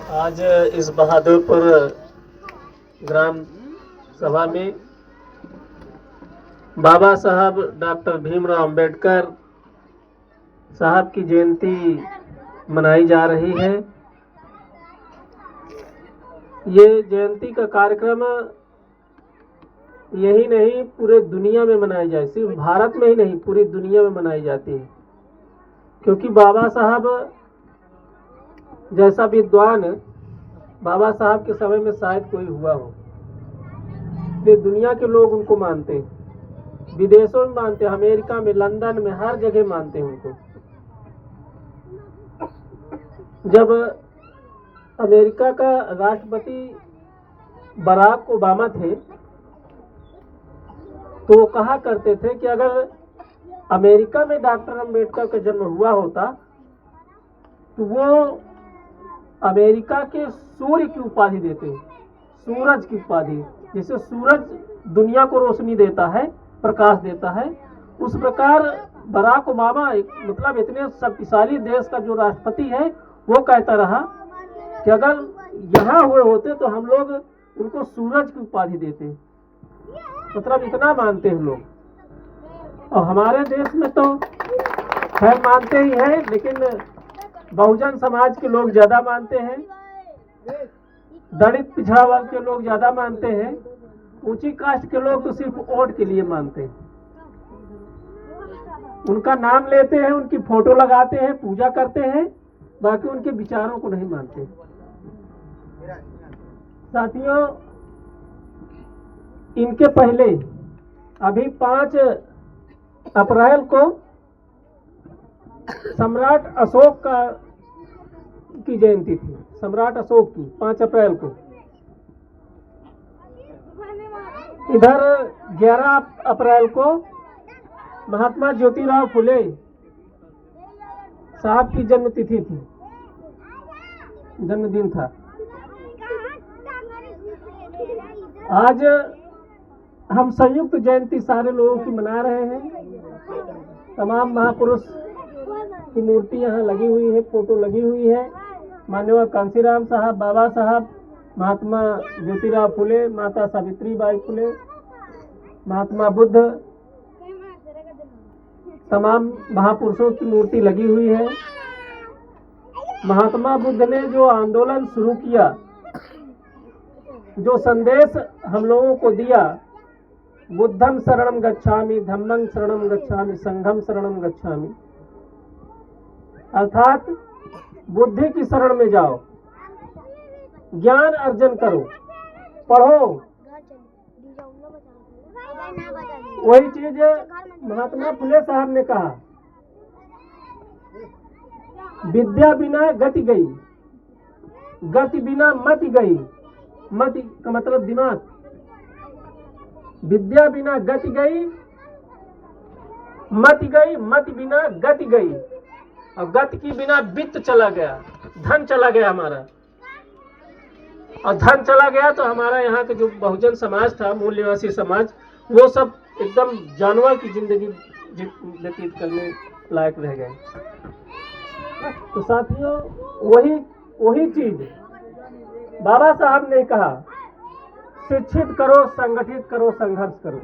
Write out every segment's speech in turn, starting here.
आज इस बहादुरपुर ग्राम सभा में बाबा साहब डॉक्टर भीमराव अंबेडकर साहब की जयंती मनाई जा रही है। ये जयंती का कार्यक्रम यही नहीं पूरे दुनिया में मनाई जाए, सिर्फ भारत में ही नहीं पूरी दुनिया में मनाई जाती है, क्योंकि बाबा साहब जैसा विद्वान बाबा साहब के समय में शायद कोई हुआ हो। ये दुनिया के लोग उनको मानते हैं, विदेशों में मानते हैं, अमेरिका में, लंदन में, हर जगह मानते हैं उनको। जब अमेरिका का राष्ट्रपति बराक ओबामा थे तो वो कहा करते थे कि अगर अमेरिका में डॉक्टर अंबेडकर का जन्म हुआ होता तो वो अमेरिका के सूर्य की उपाधि देते, सूरज की उपाधि। जैसे सूरज दुनिया को रोशनी देता है, प्रकाश देता है, उस प्रकार बराक ओबामा मतलब इतने शक्तिशाली देश का जो राष्ट्रपति है वो कहता रहा कि अगर यहाँ हुए होते तो हम लोग उनको सूरज की उपाधि देते। मतलब इतना मानते हैं लोग। और हमारे देश में तो खैर मानते ही हैं, लेकिन बहुजन समाज के लोग ज्यादा मानते हैं, दलित पिछड़ा वर्ग के लोग ज्यादा मानते हैं, ऊंची कास्ट के लोग तो सिर्फ वोट के लिए मानते हैं। उनका नाम लेते हैं, उनकी फोटो लगाते हैं, पूजा करते हैं, बाकी उनके विचारों को नहीं मानते। साथियों, इनके पहले अभी 5 अप्रैल को सम्राट अशोक की जयंती थी। सम्राट अशोक की 5 अप्रैल को। इधर 11 अप्रैल को महात्मा ज्योतिराव फुले साहब की जन्मतिथि थी, जन्मदिन था। आज हम संयुक्त जयंती सारे लोगों की मना रहे हैं। तमाम महापुरुष की मूर्ति यहाँ लगी हुई है, फोटो लगी हुई है। माननीय कांशीराम साहब, बाबा साहब, महात्मा ज्योतिराव फुले, माता सावित्रीबाई फुले, महात्मा बुद्ध, तमाम महापुरुषों की मूर्ति लगी हुई है। महात्मा बुद्ध ने जो आंदोलन शुरू किया, जो संदेश हम लोगों को दिया, बुद्धं शरणं गच्छामि, धम्मं शरणं गच्छामि, संघं शरणं गच्छामि, अर्थात बुद्धि की शरण में जाओ, ज्ञान अर्जन करो, पढ़ो। वही चीज महात्मा फुले साहब ने कहा, विद्या बिना गति गई, गति बिना मति गई। मति का मतलब दिमाग। विद्या बिना गति गई, मति गई, मति बिना गति गई, और गति की बिना वित्त चला गया, धन चला गया हमारा। और धन चला गया तो हमारा यहाँ के जो बहुजन समाज था, मूल निवासी समाज, वो सब एकदम जानवर की जिंदगी व्यतीत करने लायक रह गए। तो साथियों, वही चीज बाबा साहब ने कहा, शिक्षित करो, संगठित करो, संघर्ष करो।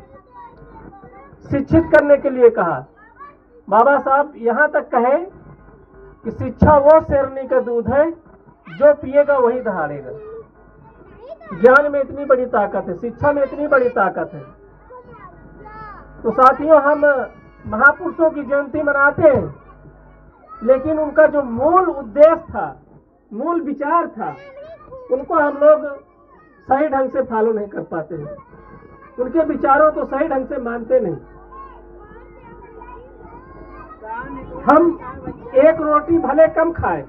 शिक्षित करने के लिए कहा बाबा साहब, यहाँ तक कहे कि शिक्षा वो शेरनी का दूध है, जो पिएगा वही दहाड़ेगा। ज्ञान में इतनी बड़ी ताकत है, शिक्षा में इतनी बड़ी ताकत है। तो साथियों, हम महापुरुषों की जयंती मनाते हैं, लेकिन उनका जो मूल उद्देश्य था, मूल विचार था, उनको हम लोग सही ढंग से फॉलो नहीं कर पाते हैं। उनके विचारों को सही ढंग से मानते नहीं। हम एक रोटी भले कम खाएं,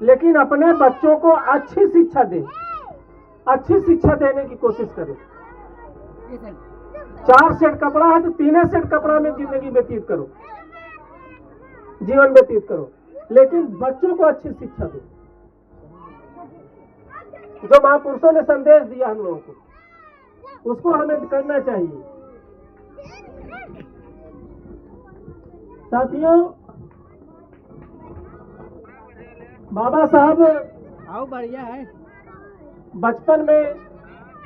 लेकिन अपने बच्चों को अच्छी शिक्षा दें, अच्छी शिक्षा देने की कोशिश करें। 4 सेट कपड़ा है तो 3 सेट कपड़ा में जिंदगी व्यतीत करो, जीवन व्यतीत करो, लेकिन बच्चों को अच्छी शिक्षा दो। जो महापुरुषों ने संदेश दिया हम लोगों को, उसको हमें करना चाहिए। साथियों, बाबा साहब आओ बढ़िया है। बचपन में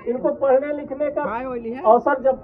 इनको पढ़ने लिखने का काय ओइली है? अवसर जब